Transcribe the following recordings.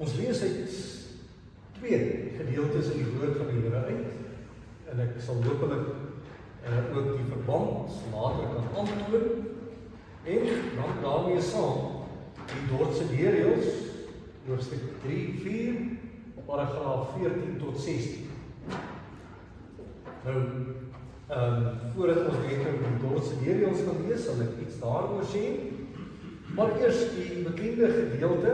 Ons lees uit 2 gedeeltes in die woord van die Here uit, en ek sal hopelik ook die verband later kan aantoon, en dan daarmee saam die Dordtse leerreëls, hoofstuk 3-4, paragraaf 14 tot 16. Nou, voordat ons net die Dordtse leerreëls gaan lees, sal ek iets daaroor sê, maar eers die bekende gedeelte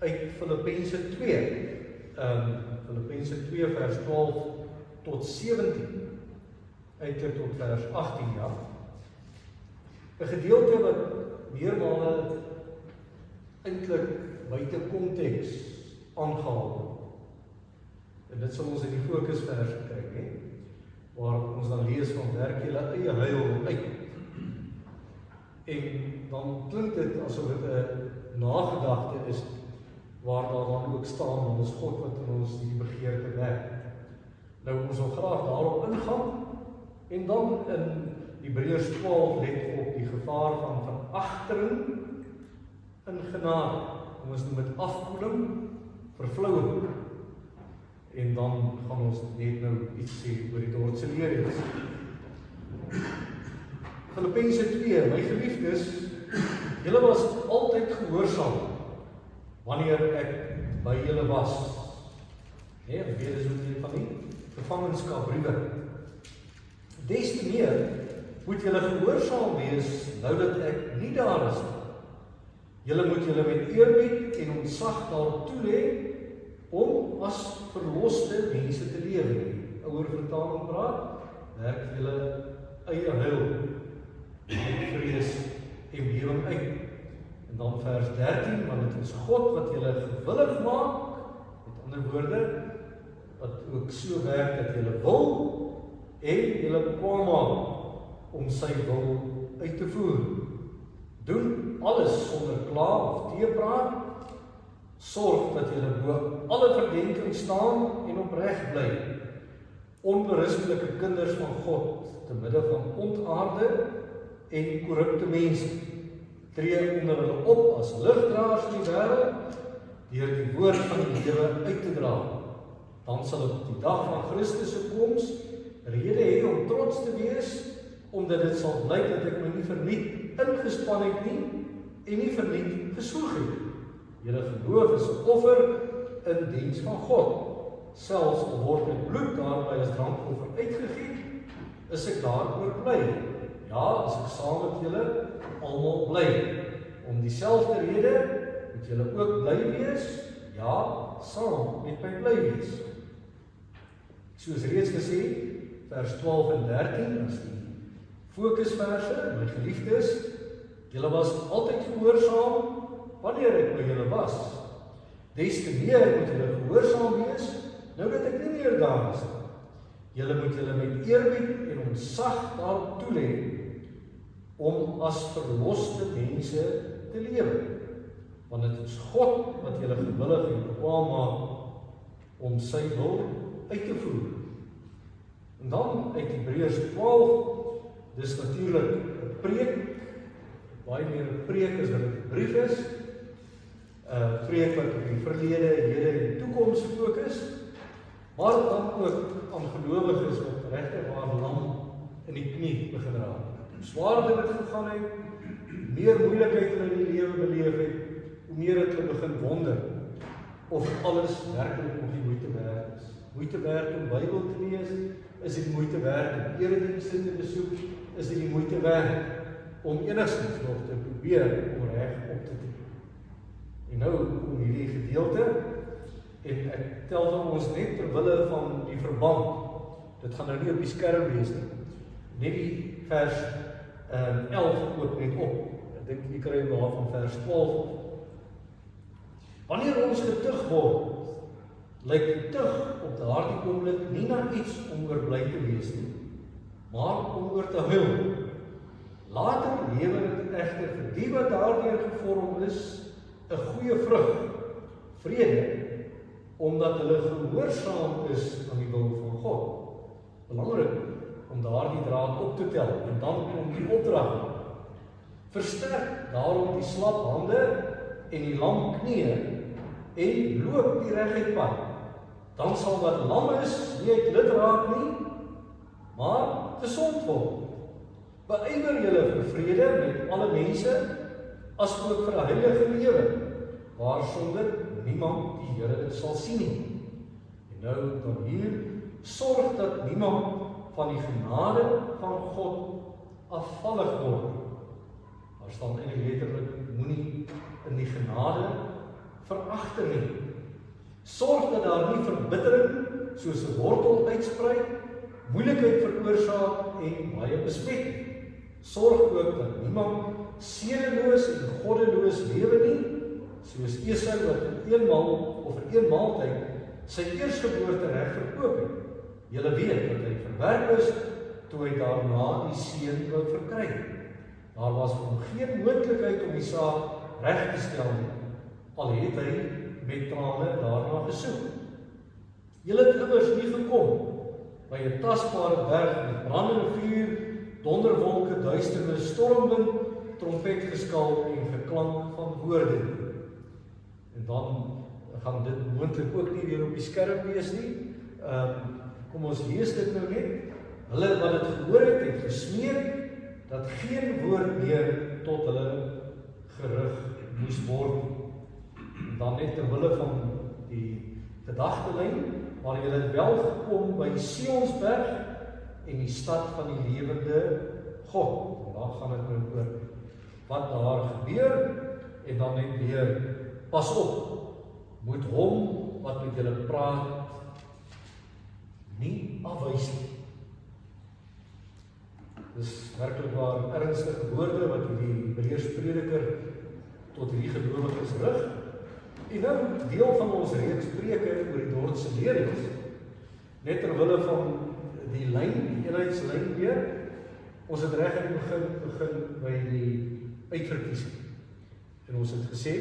uit Filippense 2, Filippense 2 vers 12 tot 17, eintlik tot vers 18, ja. 'n gedeelte wat meermale eintlik buite konteks aangehaal word. En dit sal ons in die fokusverse kry, waar ons dan lees van werk julle eie huil uit. En dan klink dit asof dit 'n nagedagte is, waar daar dan ook staan, ons God wat in ons die begeerte werk. Nou, ons wil graag daarop ingaan, en dan in Hebreërs 12 let op die gevaar van veragtering in genade. Ons noem dit afkoeling, vervlouing. En dan gaan ons net nou iets sê oor die Dordtse leerreëls. Filippense 2, my geliefdes, julle was altyd gehoorsaam wanneer ek by julle was. Nee, weet is ook nie van die gevangenskapbriewe. Des te meer moet julle gehoorsaam wees nou dat ek nie daar is nie. Julle moet julle met eerbied en ontzag daarop toelê om as verloste mense te lewe. Ouer vertaling praat, werk julle eie huil met vrees en bewering uit. En dan vers 13, want dit is God wat julle gewillig maak, met ander woorde, wat ook so werk dat julle wil en julle bekwaam maak om sy wil uit te voer. Doen alles sonder kla of teepraat. Sorg dat julle bo alle verdenking staan en opreg bly. Onberispelike kinders van God, te midde van ontaarde en korrupte mense. Tree onder hulle op as ligdraers in die wêreld, deur die woord van die lewe uit te dra. Dan sal op die dag van Christus se koms rede hê om trots te wees, omdat dit sal blyk dat ek my nie verniet ingespan het nie, en nie verniet gesoeg het. Julle geloof is 'n offer in diens van God. Selfs al word met bloed daarby as drankoffer uitgegiet, is ek daaroor bly. Ja, as ek saam met julle almal bly. Om dieselfde rede moet julle ook bly wees. Ja, saam met my bly wees. Soos reeds gesê, vers 12 en 13 is die fokusverse, my geliefdes, julle was altyd gehoorsaam wanneer ek by julle was. Des te meer moet julle gehoorsaam wees, nou dat ek nie meer daar is. Julle moet julle met eerbied en ontzag daarop toelê om as verloste mense te lewe. Want dit is God wat julle gewillig en bekwaam maak om sy wil uit te voer. En dan uit Hebreërs 12, dis natuurlik 'n preek, baie meer 'n preek as wat dit 'n brief is. 'n Preek wat op die verlede, hede en toekoms fokus, maar dan ook aan gelowiges wat regtig waar lam in die knie begin raak. Hoe swaarder dit gegaan het, meer moeilikheid hulle in die lewe beleef het, hoe meer het hulle begin wonder of alles werklik nog die moeite werd is. Moeite werd om Bybel te lees, is dit moeite werd om eredienste te besoek, is dit die moeite werd om enigstens nog te probeer om reg op te tree. En nou kom hierdie gedeelte, en ek tel van ons net terwille van die verband. Dit gaan nou nie op die skerm wees nie. Net die vers 11 ook net op. Ek dink jy kry daar van vers 12 op. Wanneer ons getug word, lyk die tug op daardie oomblik nie na iets om oor bly te wees nie, maar om oor te huil. Later lewer dit egter vir die wat daardeur gevorm is, 'n goeie vrug, vrede, omdat hulle gehoorsaam is aan die wil van God. Belangrik om daardie draad op te tel, en dan kom die opdrag. Versterk daarom die slap hande en die lam knieë en loop die reguit pad. Dan sal wat lam is nie uit lid raak nie, maar gesond word. Beywer julle vir vrede met alle mense, asook vir 'n heilige lewe, waarsonder niemand die Here sal sien nie. En nou dan hier, sorg dat niemand van die genade van God afvallig word. Daar staan eintlik letterlik, moenie in die genade veragter nie. Sorg dat daar nie verbittering soos 'n wortel uitsprei, moeilikheid veroorsaak en baie besmet. Sorg ook dat niemand sedeloos en goddeloos lewe nie, soos Esau wat in een maaltyd sy eersgeboorte reg verkoop het. Julle weet dat hy verwerp is toe hy daarna die seun wou verkry. Daar was vir hom geen moontlikheid om die saak reg te stel nie, al het hy met trane daarna gesoek. Julle het immers nie gekom by 'n tasbare berg met brandende vuur, donderwolke, duisternis, stormwind, trompetgeskal en geklank van woorde. En dan gaan dit moontlik ook nie weer op die skerm wees nie. Kom ons lees dit nou net. Hulle wat dit gehoor het gesmeek dat geen woord meer tot hulle gerig moes word. En dan net terwille van die gedagtelyn, maar julle het wel gekom by Sionsberg en die stad van die lewende God. En daar gaan dit nou oor wat daar gebeur, en dan net weer, pas op, moet hom wat met julle praat nie afwys nie. Dis werklik waar ernstige woorde wat die Hebreërsprediker tot hierdie gelowiges rig. En nou deel van ons reeks preke oor die Dordtse leerings, net terwille van die lyn, die eenheidslyn weer. Ons het reg in begin by die uitverkiesing. En ons het gesê,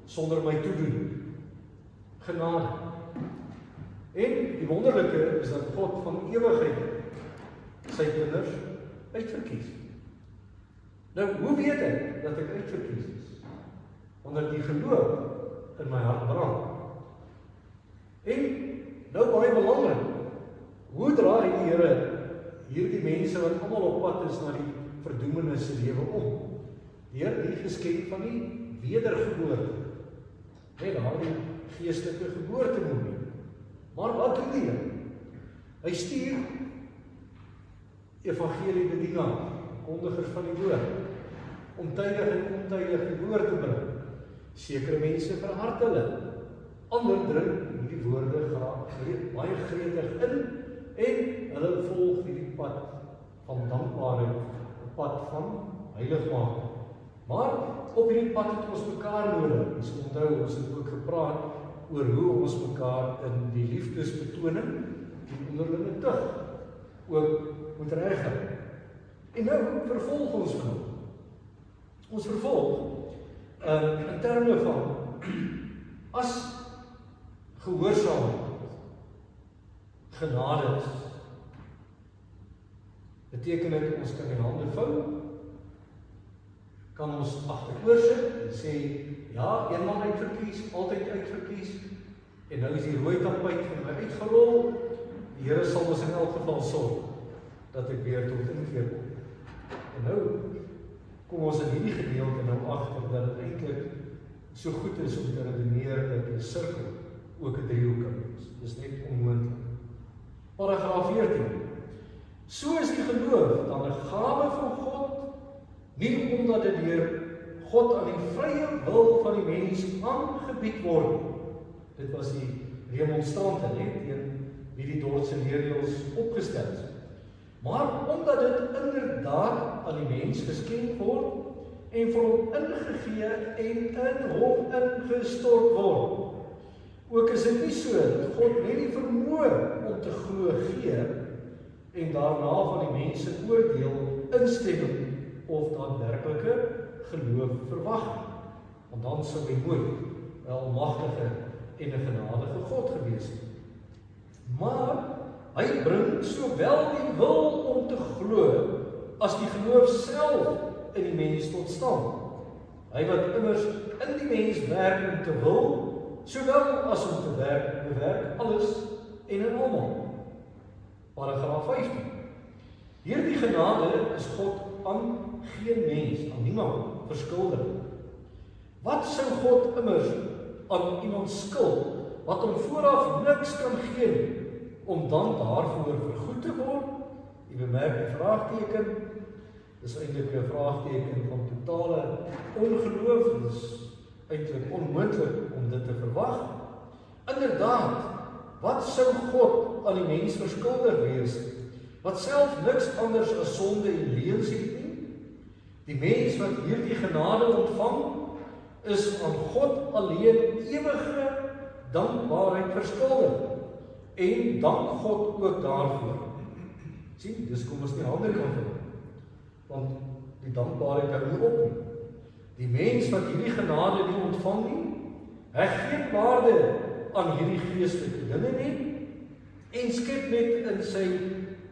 sonder my toedoen, genade. En die wonderlike is dat God van ewigheid sy kinders uitverkies. Nou, hoe weet ek dat ek uitverkies is? Wanneer die geloof in my hart brand. En nou baie belangrik, hoe draai die Here hierdie mense wat almal op pad is na die verdoemenis se lewe om? Deur die geskenk van die wedergeboorte. Nee, daar die geestelike geboorte noem nie. Maar wat doen die Here? Hy stuur evangeliebedienaars, kondigers van die woord, om tydig en ontydig die woord te bring. Sekere mense verhard hulle, ander drink hierdie woorde baie gretig in, en hulle volg hierdie pad van dankbaarheid, 'n pad van heiligmaking. Maar op hierdie pad het ons mekaar nodig. Ons onthou, ons het ook gepraat oor hoe ons mekaar in die liefdesbetoning en onderlinge tug ook moet regkry. En nou vervolg ons geloof. Ons vervolg in terme van as gehoorsaamheid genade is, beteken dit ons kan die hande vou, kan ons agteroor sit en sê, ja, eenmaal uitverkies, altyd uitverkies, en nou is die rooi tapuit van my uitgerol, die Here sal ons in elk geval sorg, dat ek weer tot inkeer kom. En nou kom ons in hierdie gedeelte nou agter, dat het eintlik so goed is om te redeneer dat 'n sirkel ook 'n driehoek kan wees. Dis net onmoontlik. Paragraaf 14. So is die geloof dan 'n gawe van God, nie omdat dit deur God aan die vrye wil van die mens aangebied word. Dit was die remonstrante teen wie die Dordtse leerreëls opgestel is. Maar omdat dit inderdaad aan die mens geskenk word en vir hom ingegee en in hom ingestort word. Ook is dit nie so dat God net die vermoë om te glo gee en daarna van die mense oordeel instemming of daadwerklike geloof verwag. Want dan sou hy nooit 'n almagtige en 'n genadige God gewees het. Maar hy bring sowel die wil om te glo as die geloof self in die mens tot stand. Hy wat immers in die mens werk om te wil sowel as om te bewerk alles en in almal. Paragraaf 15. Hierdie genade is God aan geen mens, aan niemand verskuldig. Wat sou God immers aan iemand skuld, wat hom vooraf niks kan gee, om dan daarvoor vergoed te word? Jy bemerk die vraagteken, dis eintlik 'n vraagteken van totale ongeloof, dis eintlik onmoontlik om dit te verwag. Inderdaad, wat sou God aan die mens verskuldig wees, wat self niks anders as sonde en leuns het nie? Die mens wat hierdie genade ontvang, is aan God alleen ewige dankbaarheid verskuldig, en dank God ook daarvoor. Sien, dis kom ons nie hande kan vind, want die dankbaarheid hou nie op nie. Die mens wat hierdie genade nie ontvang nie, heg geen waarde aan hierdie geestelike dinge nie, en skep net in sy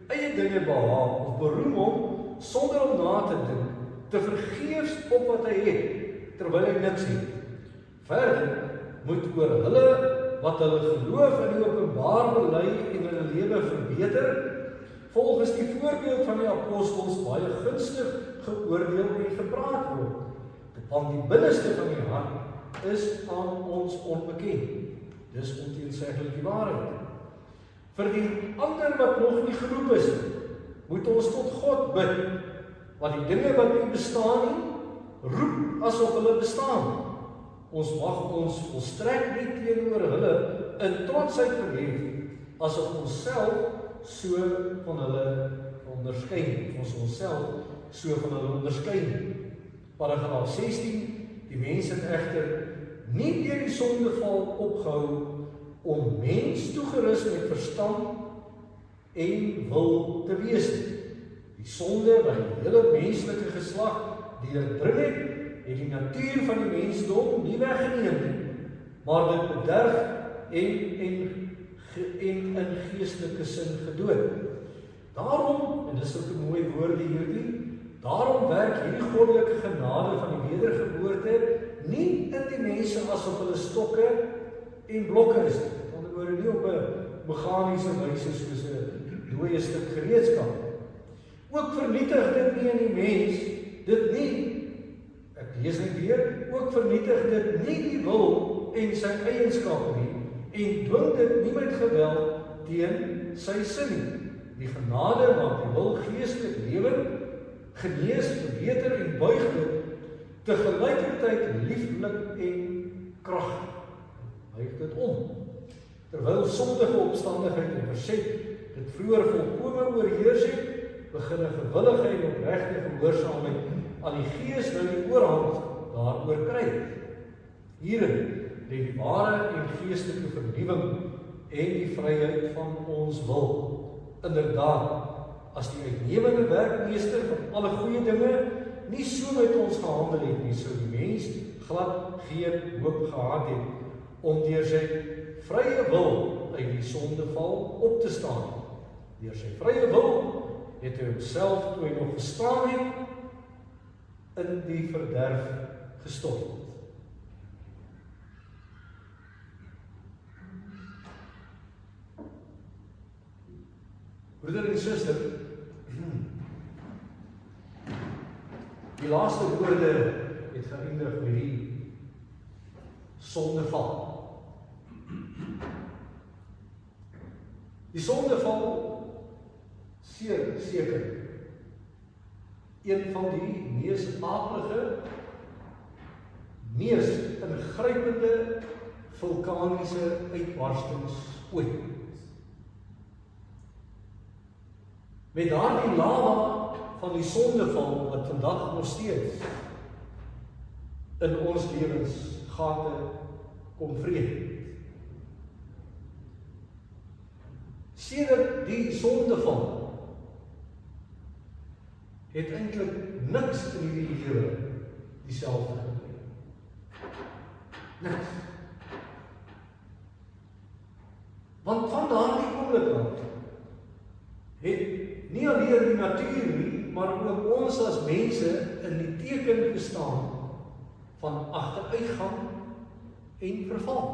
eie dinge behaag, of beroem hom, sonder om na te dink, te vergeefs op wat hy het, terwyl hy niks het. Verder moet oor hulle wat hulle geloof in die openbaar bely en hulle lewe verbeter, volgens die voorbeeld van die apostels baie gunstig geoordeel en gepraat word. Want die binneste van die hart is aan ons onbekend. Dis onteenseglik die waarheid. Vir die ander wat nog nie geroep is, moet ons tot God bid, want die dinge wat nie bestaan nie, roep asof hulle bestaan. Ons mag ons volstrek nie teenoor hulle in trotsheid verhef, asof ons self so van hulle onderskei, ons self so van hulle onderskei. Paragraaf 16, die mens het egter nie deur die sondeval opgehou om mens toegerus met verstand en wil te wees. Die sonde wat die hele menslike geslag deurdring het die natuur van die mensdom nie weggeneem nie, maar dit bederf en in geestelike sin gedood. Daarom, en dis ook 'n mooi woorde hierdie, daarom werk hierdie goddelike genade van die wedergeboorte nie in die mense asof hulle stokke en blokke is. Want oor nie op 'n meganiese wyse soos 'n dooie stuk gereedskap. Ook vernietig dit nie in die mens, dit nie, ek lees net weer, ook vernietig dit nie die wil en sy eienskappe nie, en dwing dit nie met geweld teen sy sin nie. Die genade maak die wil geestelik lewend, genees, verbeter en buig dit, tegelijkertyd lieflik en kragtig. Buig dit om. Terwyl sondige opstandigheid en verset dit vroeër volkome oorheers het, begin 'n gewillige en opregte gehoorsaamheid aan die Gees nou die oorhand daaroor kry. Hierin lê die ware en geestelike vernuwing en die vryheid van ons wil. Inderdaad, as die uitnemende werkmeester van alle goeie dinge nie so met ons gehandel het nie, sou die mens glad geen hoop gehad het om deur sy vrye wil uit die sondeval op te staan. Deur sy vrye wil het hy homself, toe hy nog gestaan het, in die verderf gestort. Broeder en suster, die laaste woorde het geëindig met die sondeval. Die sondeval, seker, een van die mees aardige, mees ingrypende vulkaniese uitbarstings ooit. Met daardie lava van die sondeval wat vandag nog steeds in ons lewensgate kom vreet. Sedert die sondeval het eintlik niks in die lewe dieselfde gebeur. Niks. Want van daardie oomblik af het nie alleen die natuur nie, maar ook ons as mense in die teken gestaan van agteruitgang en verval.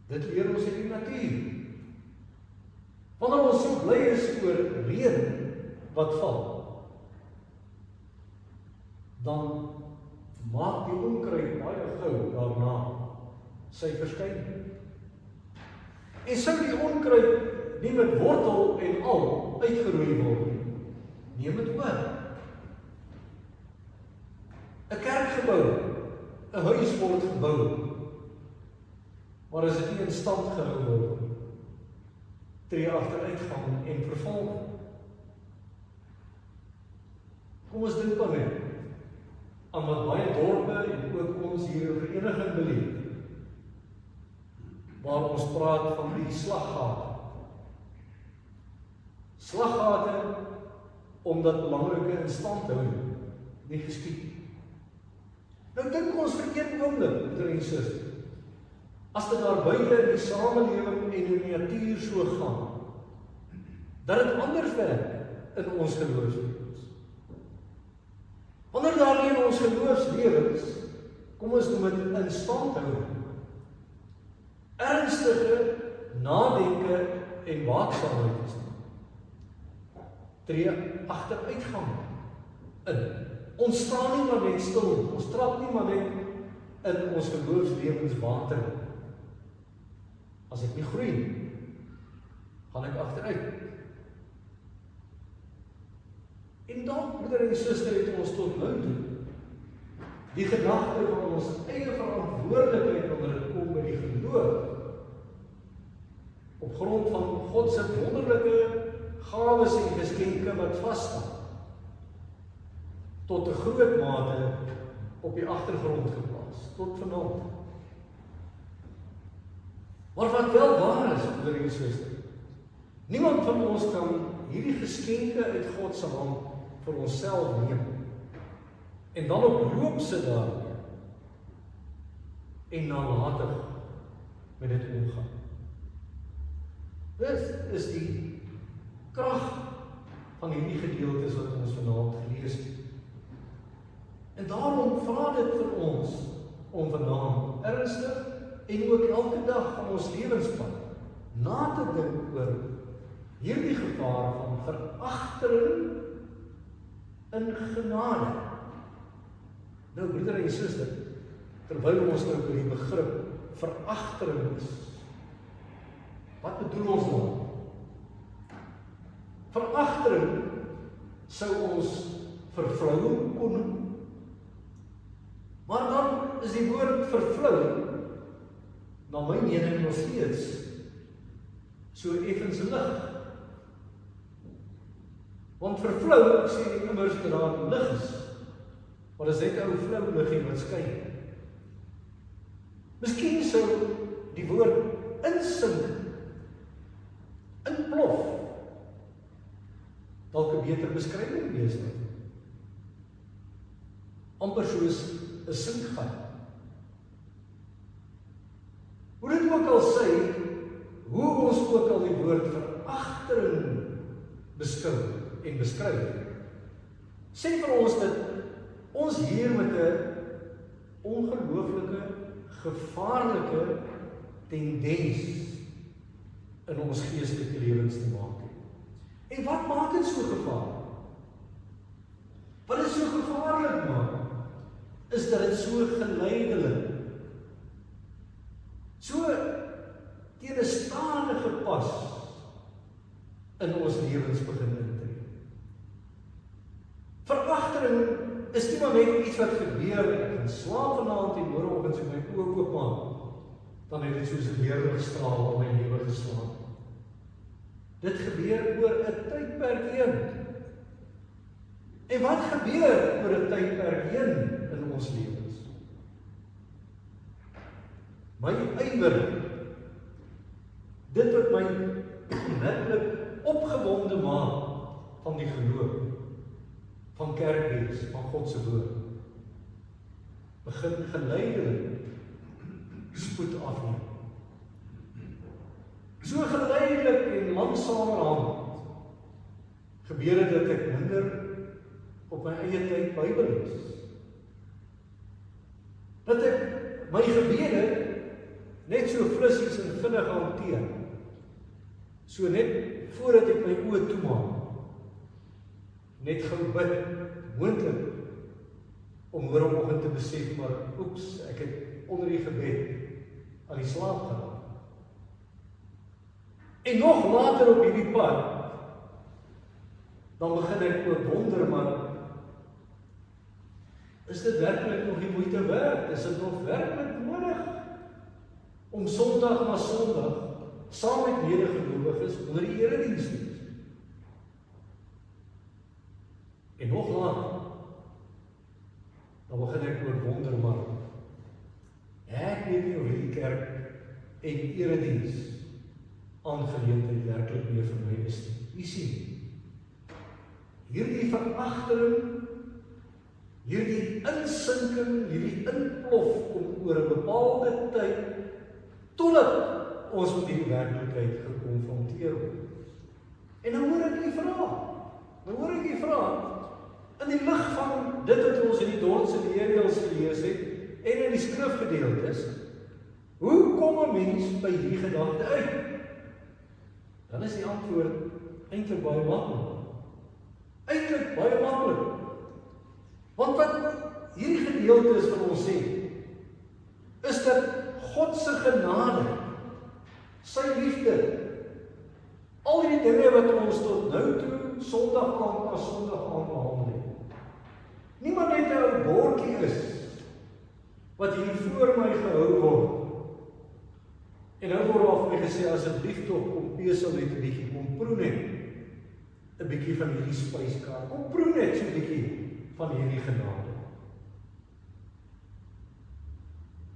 Dit leer ons in die natuur. Wanneer ons so bly is oor reën wat val, dan maak die onkruid baie gou daarna sy verskyning. En sou die onkruid nie met wortel en al uitgeroei word nie. Neem dit oor. 'n kerkgebou, 'n huis word gebou, maar as dit nie in stand gehou word, tree agteruitgang en vervalling. Kom ons dink maar net aan wat baie dorpe en ook ons hier in vereniging beleef, waar ons praat van die slaggate. Slaggate, omdat belangrike instandhouding nie geskied. Nou dink ons vir een oomblik, broeder en suster, as dit daar buite in die samelewing en in die natuur so gaan, dat dit anders werk in ons geloofslewens. Wanneer daar nie in ons geloofslewens, kom ons noem dit instandhouding, ernstige nadenke en waaksaamheid is nie, tree agteruitgang in. Ons staan nie maar net stil, ons trap nie maar net in ons geloofslewens water. As ek nie groei, gaan ek agteruit. En dan, broeder en suster, het ons tot nou toe die gedagte van ons eie verantwoordelikheid wanneer dit kom by die geloof, op grond van God se wonderlike gawes en geskenke wat vasstaan, tot 'n groot mate op die agtergrond geplaas, tot vanaand. Maar wat wel waar is, broeder en suster, niemand van ons kan hierdie geskenke uit God se hand vir onsself neem, en dan op loop sit daar, en nalatig met dit omgaan. Dit is die krag van hierdie gedeeltes wat ons vanaand gelees het. En daarom vra dit vir ons om vanaand ernstig en ook elke dag van ons lewenspad na te dink oor hierdie gevaar van veragtering in genade. Nou, broeder en suster, terwyl ons nou oor die begrip veragtering is, wat bedoel ons dan? Veragtering sou ons vervlouing kon noem, maar dan is die woord vervlouing na my mening nog steeds so effens lig. Want vervlou sê immers dat daar lig is, maar dis net 'n ou flou liggie wat skyn. Miskien sou die woord insink, inplof, dalk 'n beter beskrywing wees nie. Amper soos 'n sinkgat. Hoe dit ook al sê, hoe ons ook al die woord veragtering beskou en beskryf, sê vir ons dat ons hier met 'n ongelooflike, gevaarlike tendens in ons geestelike lewens te maak het. En wat maak dit so gevaarlik? Wat dit so gevaarlik maak, is dat dit so geleidelik, so teen 'n stadige pas in ons lewens begin intree. Veragtering is nie maar net iets wat gebeur, ek kan slaap vanaand en môreoggend as ek my oë oopmaak, dan het dit soos 'n weerlig straal op my lewe geslaan. Dit gebeur oor 'n tydperk heen. En wat gebeur oor 'n tydperk heen in ons lewens? My ywer, dit wat my werklik opgewonde maak van die geloof, van kerkdiens, van God se woord, begin geleidelik spoed afneem. So geleidelik en langsamerhand gebeur dit dat ek minder op my eie tyd Bybel lees. Dat ek my gebede net so flissies en vinnig hanteer. So net voordat ek my oë toemaak, net gou bid, moontlik, om môreoggend te besef, maar oeps, ek het onder die gebed aan die slaap geraak. En nog later op hierdie pad, dan begin ek ook wonder, maar is dit werklik nog die moeite werd? Is dit nog werklik nodig om Sondag na Sondag saam met medegelowiges onder die erediens te wees? En nog later, dan begin ek ook wonder, maar ek weet nie of hierdie kerk en erediens aangeleentheid werklik meer vir my is nie. U sien, hierdie veragtering, hierdie insinking, hierdie inplof kom oor 'n bepaalde tyd, totdat ons met die werklikheid gekonfronteer word. En dan hoor ek die vraag, in die lig van dit wat ons in die Dordtse leerreëls gelees het, en in die skrifgedeeltes, hoe kom 'n mens by hierdie gedagte uit? Dan is die antwoord eintlik baie maklik. Want wat hierdie gedeeltes vir ons sê, is dat God se genade, sy liefde, al die dinge wat ons tot nou toe, Sondag aand na Sondag aand behandel het. Niemand net 'n ou bordjie is, wat hier voor my gehou word. En nou word daar vir my gesê, asseblief tog, kom pesel net 'n bietjie, kom proe net 'n bietjie van hierdie spyskaart, kom proe net so 'n bietjie van hierdie genade.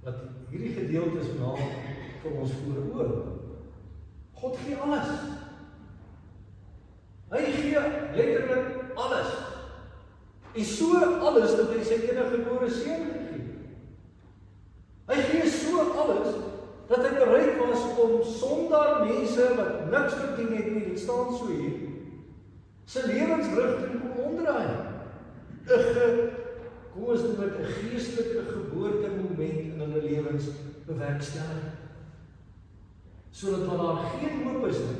Dat hierdie gedeeltes vanaand vir ons voor oë. God gee alles. Hy gee letterlik alles. En so alles dat hy sy eniggebore seun gegee. Hy gee so alles dat hy bereid was om sonder mense wat niks verdien het nie, dit staan so hier, sy lewensrigting kom omdraai. Kom ons noem dit 'n geestelike geboortemoment in hulle lewens bewerkstellig. Sodat wat daar geen hoop is nie,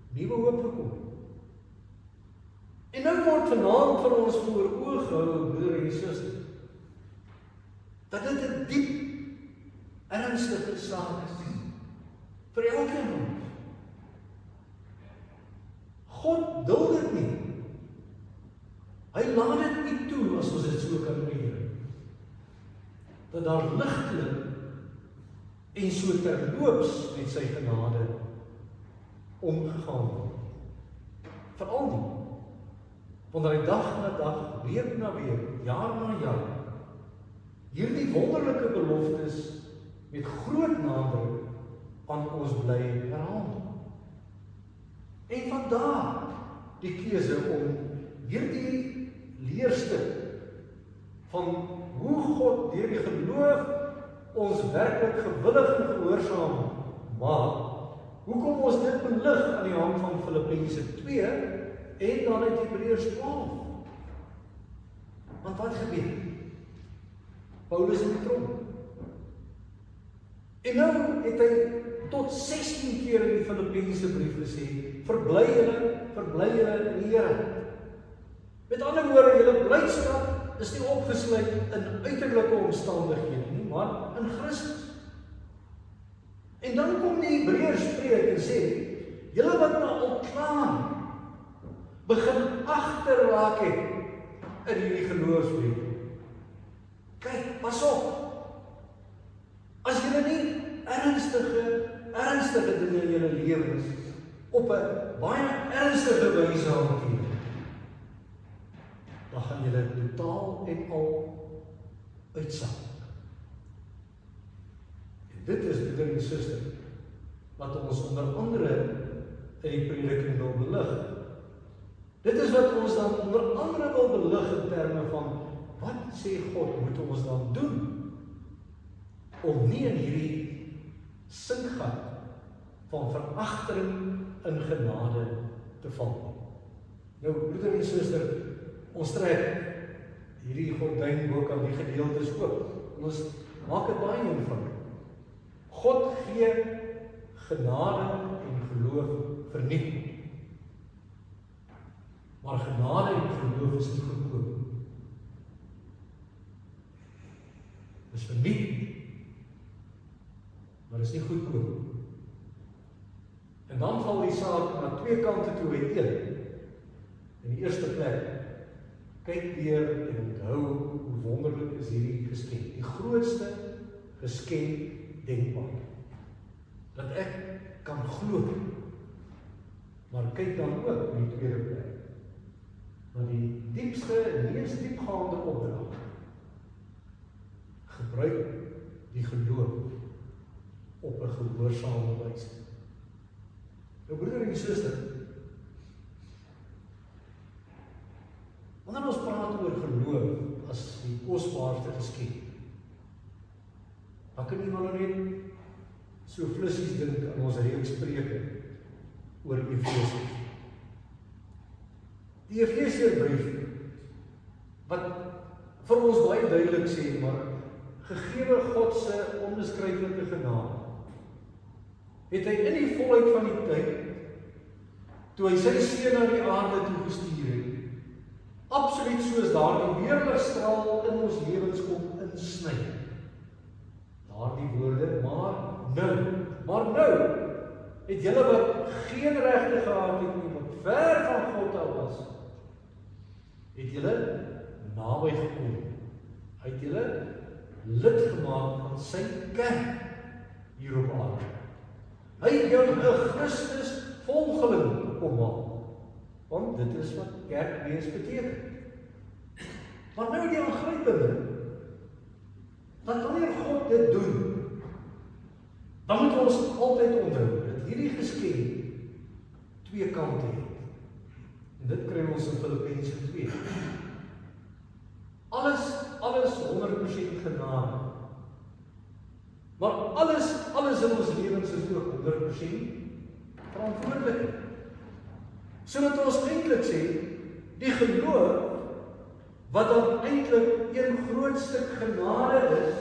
nuwe hoop gekom. En nou word vanaand vir ons voor oë gehou, broer en suster, dat dit 'n diep, ernstige saak is vir elkeen van ons. God duld dit nie. Hy laat dit nie toe, as ons dit so kan leer, dat daar ligtelik en so terloops met sy genade omgegaan word. Veral nie, want hy dag na dag, week na week, jaar na jaar, hierdie wonderlike beloftes met groot nadruk aan ons bly herhaal. En vandaar die keuse om hierdie leerstuk van hoe God deur die geloof ons werklik gewillig en gehoorsaam maak, hoekom ons dit belig aan die hand van Filippense 2 en dan uit Hebreërs 12. Want wat gebeur? Paulus in die tronk. En nou het hy tot 16 keer in die Filippense brief gesê, verbly julle in die Here. Met ander woorde, julle blydskap is nie opgesluit in uiterlike omstandighede nie, maar in Christus. En dan kom die Hebreërs spreek en sê, julle wat nou al klaar begin agterraak het in hierdie geloofslewe. Kyk, pas op. As julle nie ernstige dinge in julle lewens op 'n baie ernstige wyse hanteer, dan gaan julle totaal en al uitsak. En dit is, broeder en suster, wat ons onder andere in die prediking wil belig. Dit is wat ons dan onder andere wil belig in terme van, wat sê God, moet ons dan doen om nie in hierdie sinkgat van veragtering in genade te val. Nou, broeder en suster, ons trek hierdie gordyn ook aan die gedeeltes oop. Ons maak dit baie eenvoudig. God gee genade en geloof verniet. Maar genade en geloof is nie goedkoop. Dis verniet, maar is nie goedkoop. En dan val die saak na twee kante toe uiteen. In die eerste plek, kyk weer en onthou hoe wonderlik is hierdie geskenk. Die grootste geskenk denkbaar. Dat ek kan glo. Maar kyk dan ook in die tweede plek. Maar die diepste en mees diepgaande opdrag. Gebruik die geloof op 'n gehoorsame wyse. Nou broeder en suster, wanneer ons praat oor geloof as die kosbaarste geskenk, dan kan jy maar net so flissies dink aan ons reeks preke oor Efesiërs. Die Efesiërbrief, wat vir ons baie duidelik sê, maar gegewe God se onbeskryflike genade, het hy in die volheid van die tyd, toe hy sy seun na die aarde toe gestuur het, absoluut soos daardie weerligstraal in ons lewens kom insny. Daardie woorde, maar nou, het julle wat geen regte gehad het nie, wat ver van God af was, het julle naby gekom. Hy het julle lid gemaak van sy kerk hier op aarde. Hy het jou 'n Christus volgeling kom maak. Want dit is wat kerkwees beteken. Maar nou die aangrypende, dat wanneer God dit doen, dan moet ons altyd onthou dat hierdie geskenk twee kante het. En dit kry ons in Filippense 2. Alles 100% genade. Maar alles in ons lewens is ook 100% verantwoordelik. Sodat ons eintlik sê, die geloof, wat dan eintlik een groot stuk genade is,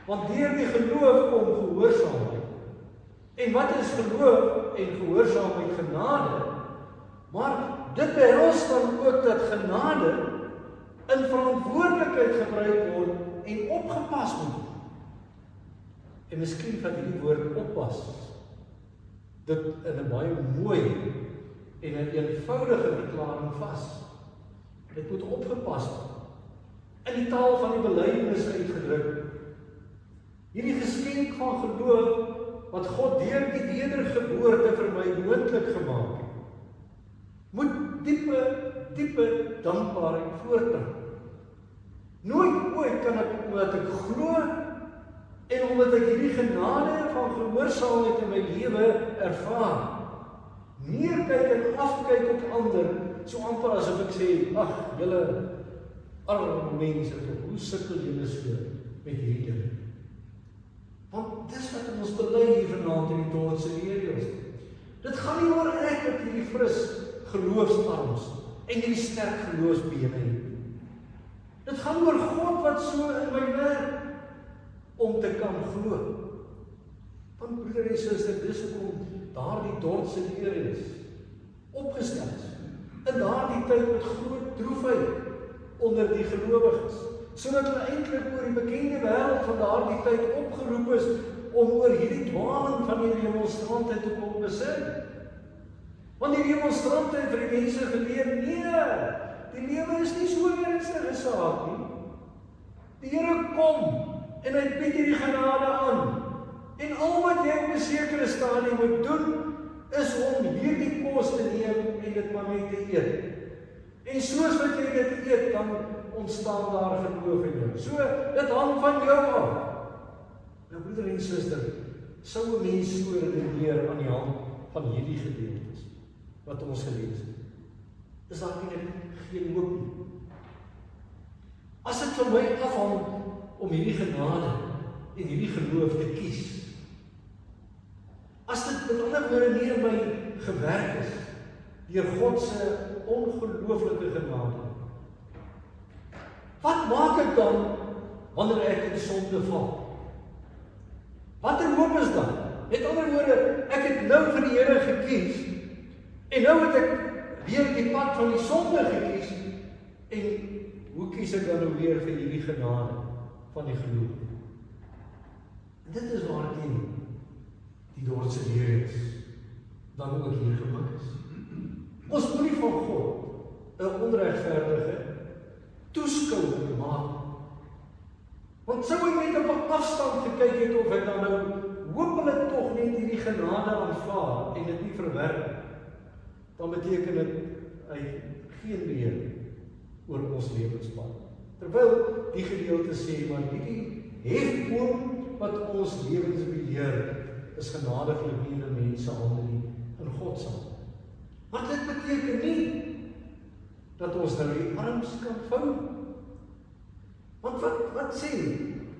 want deur die geloof kom gehoorsaamheid. En wat is geloof en gehoorsaamheid genade? Maar dit behels dan ook dat genade in verantwoordelikheid gebruik word en opgepas moet. En miskien van hierdie woord oppas, dit in 'n baie mooi en 'n eenvoudige verklaring vas. Dit moet opgepas word. In die taal van die belydenis uitgedruk. Hierdie geskenk van geloof, wat God deur die wedergeboorte vir my moontlik gemaak het, moet diepe dankbaarheid voortbring. Nooit ooit kan ek, omdat ek glo, en omdat ek hierdie genade van gehoorsaamheid in my lewe ervaar, neerkyk en afkyk op ander, so amper asof ek sê, ag, julle arme mense, hoe sukkel julle so met hierdie dinge? Want dis wat ons bely hier vanaand in die Dordtse reeks. Dit gaan nie oor ek met hierdie fris geloofsarms en hierdie sterk geloofsbene het. Dit gaan oor God wat so in my werk om te kan glo. Want broeder en suster, dis hoekom daardie Dordtse reeks opgestel is. In daardie tyd met groot droefheid onder die gelowiges, sodat hulle eintlik oor die bekende wêreld van daardie tyd opgeroep is om oor hierdie dwaling van die remonstrante te kom besin. Want die remonstrante het vir die mense geleer, nee, die lewe is nie so 'n ernstige saak nie. Die Here kom en hy bied hierdie genade aan. En al wat jy op 'n sekere stadium moet doen, is om hierdie kos te neem en dit maar net te eet. En soos wat jy dit eet, dan ontstaan daar geloof in jou. So, dit hang van jou af. Nou broeder en suster, sou 'n mens so redeneer aan die hand van hierdie gedeeltes wat ons gelees het. Is daar geen hoop nie. As dit van my afhang om hierdie genade en hierdie geloof te kies, as dit met ander woorde nie in my gewerk is, deur God se ongelooflike genade, wat maak ek dan wanneer ek in sonde val? Watter hoop is dan? Met ander woorde, ek het nou vir die Here gekies, en nou het ek weer die pad van die sonde gekies, en hoe kies ek dan nou weer vir hierdie genade van die geloof? En dit is waarteen die Dordtse leer is, dan ook hier gemik is. Ons moet nie van God 'n onregverdige toeskouer maak. Want sou hy net op 'n afstand gekyk het of hy dan nou hopelik tog net hierdie genade aanvaar en dit nie verwerp, dan beteken dit hy geen beheer oor ons lewenspad. Terwyl die gedeelte sê, maar hierdie hefboom wat ons lewens beheer, is genadiglik nie in 'n mens se hande nie, in God se hande. Maar dit beteken nie dat ons nou die arms kan vou. Want wat sê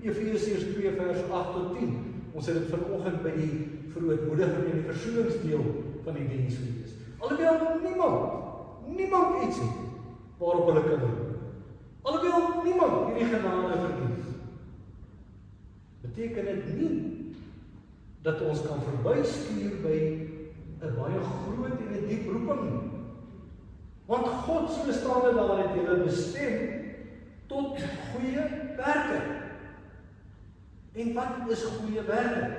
Efesiërs 2 vers 8 tot 10? Ons het dit vanoggend by die verootmoediging en die versoeningsdeel van die diens gelees. Alhoewel niemand iets het waarop hulle kan roep. Alhoewel niemand hierdie genade verdien. Beteken dit nie dat ons kan verbystuur by 'n baie groot en 'n diep roeping nie. Want God se bestaande daar het julle bestem tot goeie werke. En wat is goeie werke?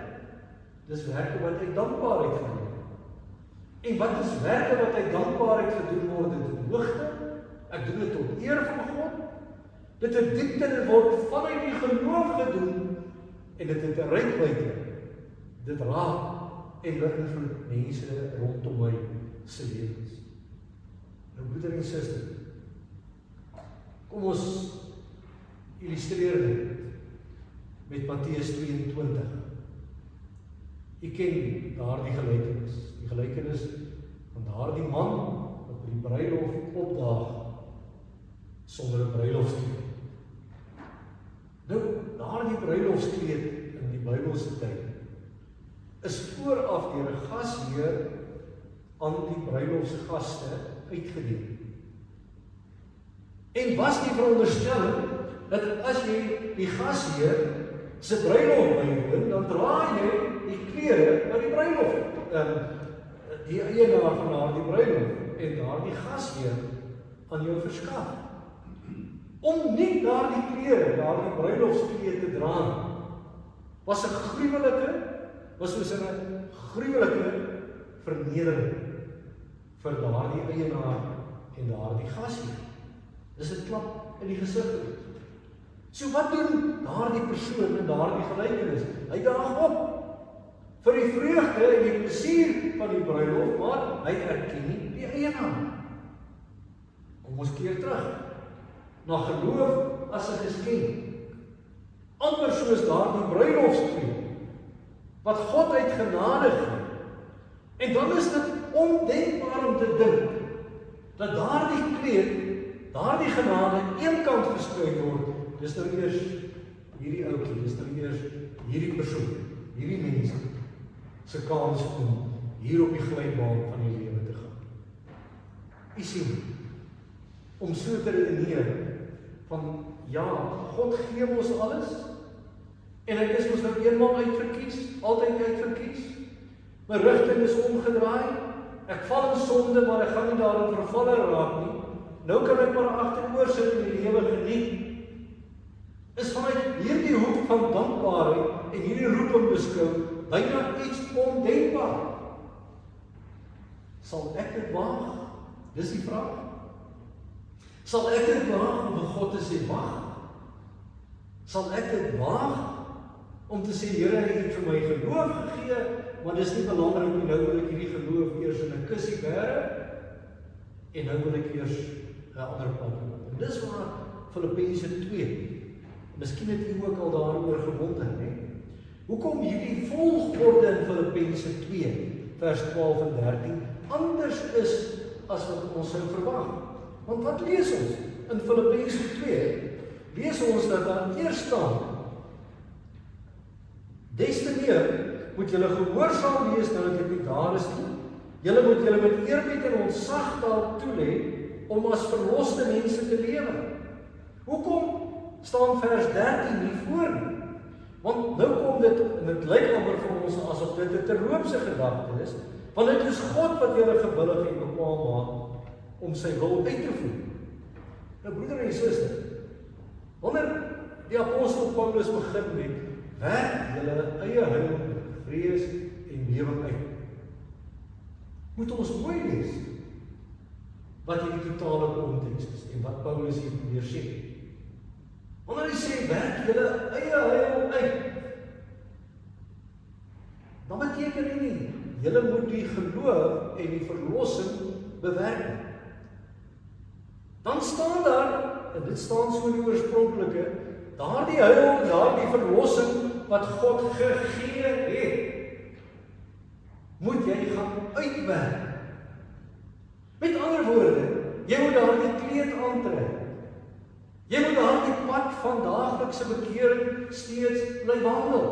Dis werke wat uit dankbaarheid gedoen word. En wat is werke wat uit dankbaarheid gedoen word? Dit hoogte, ek doen dit tot eer van God. Dit het diepte, dit word vanuit die geloof gedoen, en dit het 'n reikwyte. Dit raak en beïnvloed mense rondom my se lewens. Nou broeder en suster, kom ons illustreer dit met Matteus 22. U ken daardie gelykenis. Die gelykenis van daardie man wat by die bruilof opdaag sonder 'n bruilofskleed. Nou, daardie bruilofskleed in die Bybelse tyd is vooraf deur 'n gasheer aan die bruilofsgaste uitgedeel. En was die veronderstelling dat as jy die gasheer se bruilof bywoon, dan dra jy die klere wat die bruilof die eienaar van daardie bruilof en daardie gasheer aan jou verskaf. Om nie daardie klere, daardie bruilofsklere te dra, was 'n gruwelike, was soos 'n gruwelike vernedering vir daardie eienaar en daardie gasheer. Dis 'n klap in die gesig. So wat doen daardie persoon in daardie gelykenis? Hy daag op vir die vreugde en die plesier van die bruilof, maar hy erken nie die eienaar. Kom ons keer terug na geloof as 'n geskenk. Amper soos daardie bruilofskleed wat God uit genade gee. En dan is dit ondenkbaar om te dink dat daardie kleed, daardie genade eenkant geskuif word. Dis nou eers hierdie ouetjie, dis nou eers hierdie persoon, hierdie mense se kans om hier op die glybaan van die lewe te gaan. U sien, om so te redeneer van ja, God gee ons alles en ek is ons nou eenmaal uitverkies, altyd uitverkies. My rigting is omgedraai. Ek val in sonde, maar ek gaan nie daarin vervalle raak nie. Nou kan ek maar agteroor sit en die lewe geniet. Is vanuit hierdie hoek van dankbaarheid en hierdie roeping beskou byna iets ondenkbaar. Sal ek dit waag? Dis die vraag. Sal ek dit waag om vir God te sê wag? Sal ek dit waag om te sê Here, hy het vir my geloof gegee, maar dis nie belangrik nie, nou wil ek hierdie geloof eers in 'n kussie bære en nou wil ek eers 'n ander pad loop. En dis waar Filippense 2. Miskien het u ook al daaroor gewonder, hè? Hoekom hierdie volgorde in Filippense 2 vers 12 en 13 anders is as wat ons sou verwag? Want wat lees ons in Filippense 2? Lees ons dat daar eers staan: des te meer moet julle gehoorsaam wees nou dat dit daar is nie. Julle moet julle met eerbied en ontzag daarop toelê om as verloste mense te lewe. Hoekom staan vers 13 nie voor nie? Want nou kom dit, en dit lyk amper vir ons asof dit 'n terloopse gedagte is, want dit is God wat julle gewillig en bekwaam maak om sy wil uit te voer. Nou broeder en suster, wanneer die apostel Paulus begin met, werk julle eie heil, vrees en bewering uit. Moet ons mooi lees wat hierdie totale konteks is en wat Paulus hier probeer sê. Wanneer hy sê, werk julle eie heil uit, dan beteken dit nie, julle moet die geloof en die verlossing bewerk. Dan staan daar, en dit staan so in die oorspronklike, daardie heil, daardie verlossing wat God gegee het, moet jy gaan uitwerk. Met ander woorde, jy moet daardie kleed aantrek. Jy moet daardie pad van daaglikse bekering steeds bly wandel.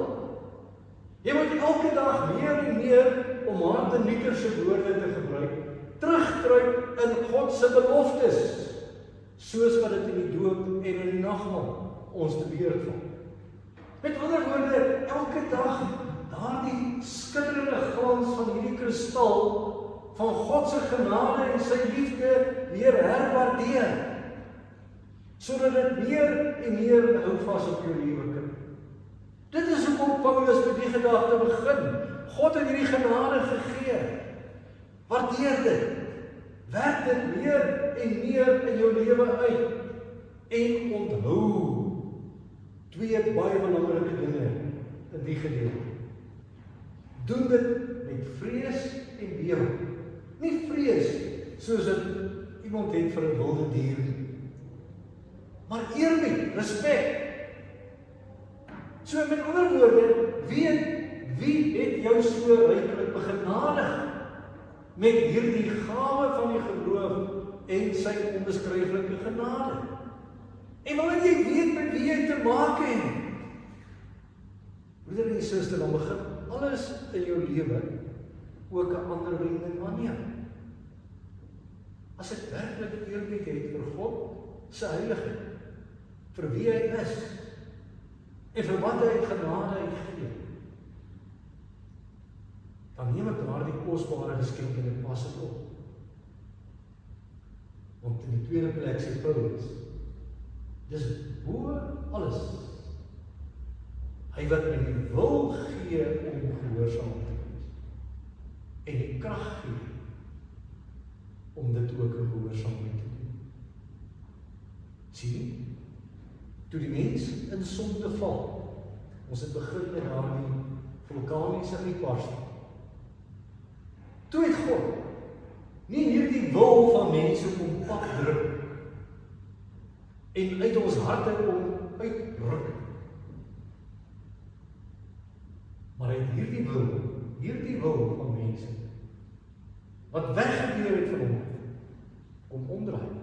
Jy moet elke dag meer en meer, om Martin Luther se woorde te gebruik, terugkruip in God se beloftes, soos wat dit in die doop en in die nagmaal ons te beurt val. Met ander woorde, elke dag daardie skitterende glans van hierdie kristal van God se genade en sy liefde weer herwaardeer, sodat dit meer en meer hou vas op jou lewe kan. Dit is hoekom Paulus met die gedagte begin. God het hierdie genade gegee. Waardeer dit. Werk dit meer en meer in jou lewe uit. En onthou twee baie belangrike dinge in die gedeelte. Doen dit met vrees en bewering. Nie vrees soos dit iemand het vir 'n wilde dier nie. Maar eerbied, respek. So met ander woorde, wie het jou so ryklik begenadig met hierdie gawe van die geloof en sy onbeskryflike genade? En wanneer jy weet met wie jy te maak het, broeder en suster, dan begin alles in jou lewe ook 'n ander wending aanneem. As ek werklik eerbied het vir God se heiligheid, vir wie hy is, en vir wat hy genade uitgegee, dan neem ek daardie kosbare geskenk en ek pas dit op. Want in die tweede plek sê Paulus, dis bo alles, hy wat my die wil gee om gehoorsaam te wees, en die krag gee om dit ook in gehoorsaamheid te doen. Sien, toe die mens in sonde val, ons het begin met daardie vulkaniese uitbarsting. Toe het God nie hierdie wil van mense kom afdruk en uit ons harte kom uitruk, maar hy het hierdie wil van mense wat weggeneer het van hom, kom omdraai.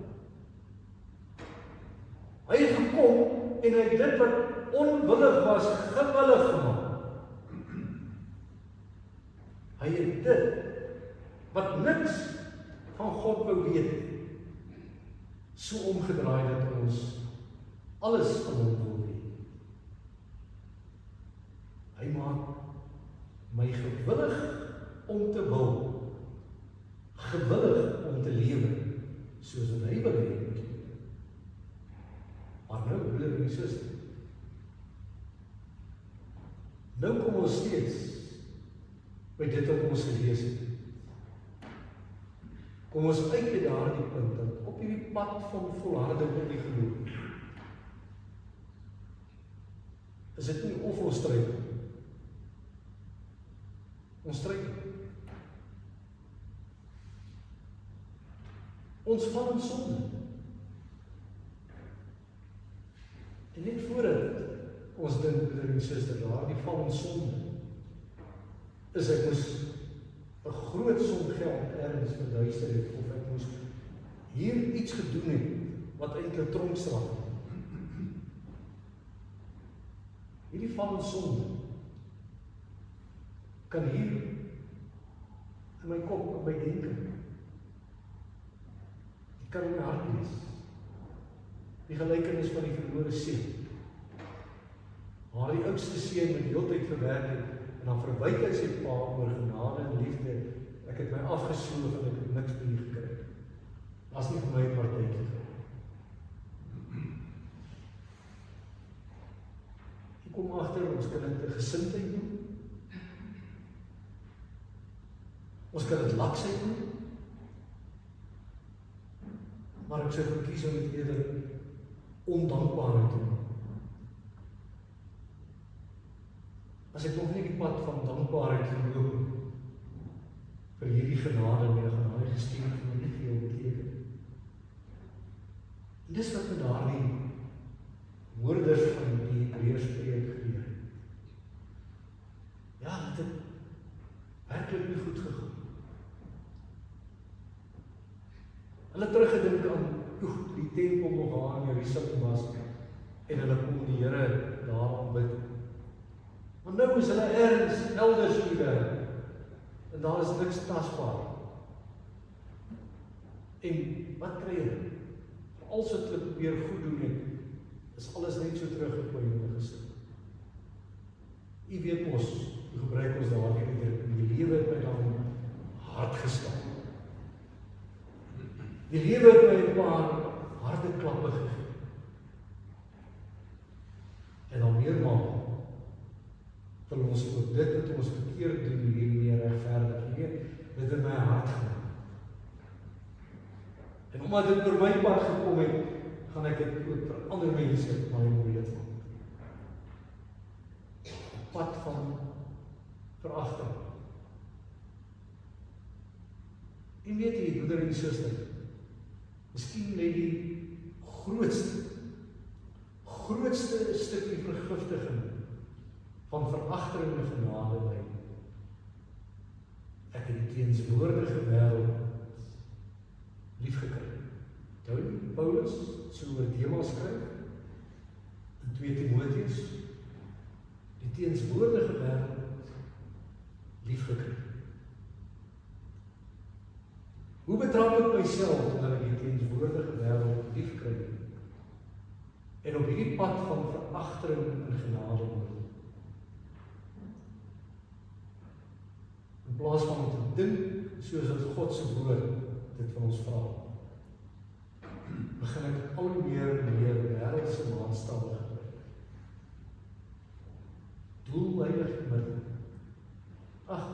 Hy het gekom en hy het dit wat onwillig was, gewillig gemaak. Hy het dit wat niks van God wou weet, so omgedraai dat ons alles van hom wil weet. Hy maak my gewillig om te wil, gewillig om te lewe, soos wat hy wil hê. Maar nou, broeder en suster, nou kom ons steeds by dit wat ons gelees het. Kom ons uit by daardie punt, dat op hierdie pad van volharding in die geloof, is dit nie of ons stryd. Ons stryd. Ons val in sonde. En net voordat ons dink, broeder en suster, daardie val in sonde, is ek moes 'n groot som geld ergens verduister het, of ek moes hier iets gedoen het, wat eintlik tronkstraf het. Hierdie val in sonde, kan hier in my kop, in my denke, die kan in my hart wees, die gelykenis van die verlore seun. Maar die oudste seun met die hele tyd gewerk het, en dan verwyk hy sy pa oor genade en liefde. Ek het my afgesloof en ek het niks by die gekry. As nie vir my 'n partytjie. Ek kom agter, ons kan dit 'n gesindheid doen. Ons kan dit laksheid doen. Maar ek sou verkies om dit eerder ondankbaarheid te doen. As ek nog nie die pad van dankbaarheid geloop vir hierdie genade en genade geskenk vir my nie veel beteken. En dis wat met daardie woorders van die Hebreërspreek geleer het. Ja, dit het werklik nie goed gegaan. Hulle teruggedink aan die tempel nog daar in Jerusalem was en hulle kom die Here daar aanbid. Maar nou is hulle ergens elders in die wêreld en daar is niks tasbaar. En wat kry hulle? Als wat hulle probeer goed doen het, is alles net so teruggegooi in hulle gesin. U weet mos, hoe gebruik ons daardie uitdrukking, die lewe het my dan hard gestaan. Die lewe het my 'n paar harde klappe gegee. En dan meermaal wil ons ook dit wat ons verkeerd doen hier meer regverdig. Dit het my hart gemaak. En omdat dit oor my pad gekom het, gaan ek dit ook vir ander mense baie moeilik maak. 'n Pad van veragting. En weet jy, broeder en suster, miskien lê die grootste stukkie vergiftiging van veragting en genade by. Ek het die teenswoordige wêreld liefgekry. Onthou Paulus so oor Demas skryf in 2 Timoteus, die teenswoordige wêreld liefgekry. Hoe betrap ek myself dat ek die teenswoordige wêreld liefkry en op hierdie pad van veragting en genade word? In plaas van om te dink soos wat God se woord dit van ons vra, begin ek al hoe meer wêreldse maatstawwe gebruik. Doelwysig middel. Ag,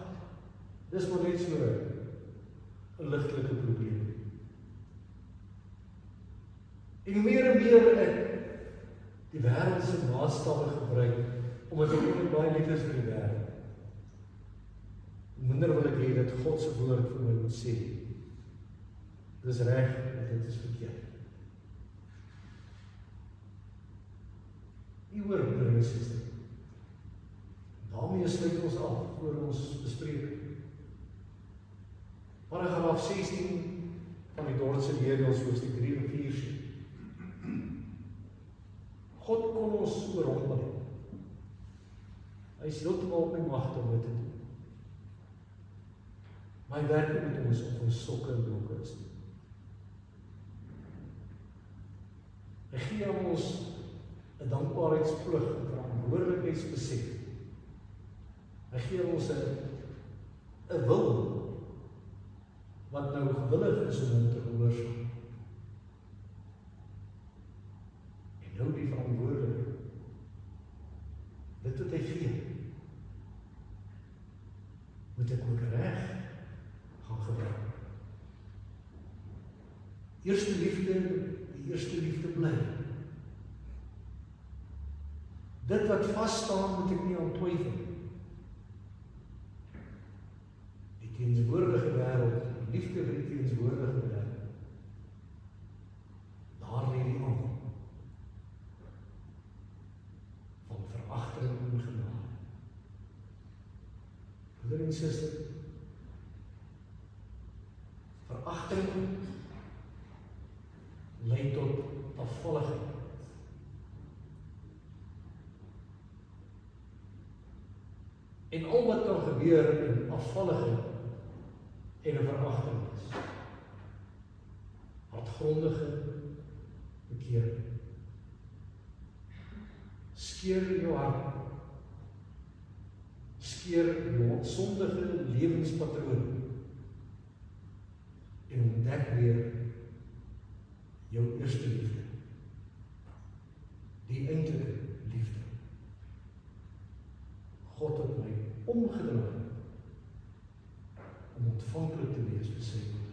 dis maar net so 'n ligtelike probleem. En hoe meer en meer ek die wêreldse maatstawwe gebruik, omdat ek ook baie lief is vir die wêreld, hoe minder wil ek hê dat God se woord vir my moet sê, dis reg en dit is verkeerd. Nie hoor, broer en suster. Daarmee sluit ons af voor ons bespreek. Paragraaf 16 van die Dordtse leerreëls hoofstuk 3 en 4 sê: God kon ons oorrompel. Hy is heeltemal op my magte om dit te doen. Maar hy werk nie met ons op ons sokke en blokke is nie. Hy gee aan ons 'n dankbaarheidsplig en verantwoordelikheidsbesef. Hy gee ons 'n wil wat nou gewillig is om hom te gehoorsaam. En nou die verantwoordelikheid. Dit wat hy gee, moet ek ook reg gaan gebruik. Die eerste liefde bly. Dit wat vasstaan, moet ek nie aan twyfel. Die teenswoordige wêreld, die liefde vir die teenswoordige wêreld, daar lê die aan van veragting en genade. Broeder en suster, veragting lei tot afvalligheid. En al wat kan gebeur in afvalligheid en 'n veragting is hartgrondige bekering. Skeer jou hart. Skeer jou sondige lewenspatroon. En ontdek weer jou eerste liefde. Die eintlike liefde. God het my omgedraai om ontvanklik te wees vir sy woord.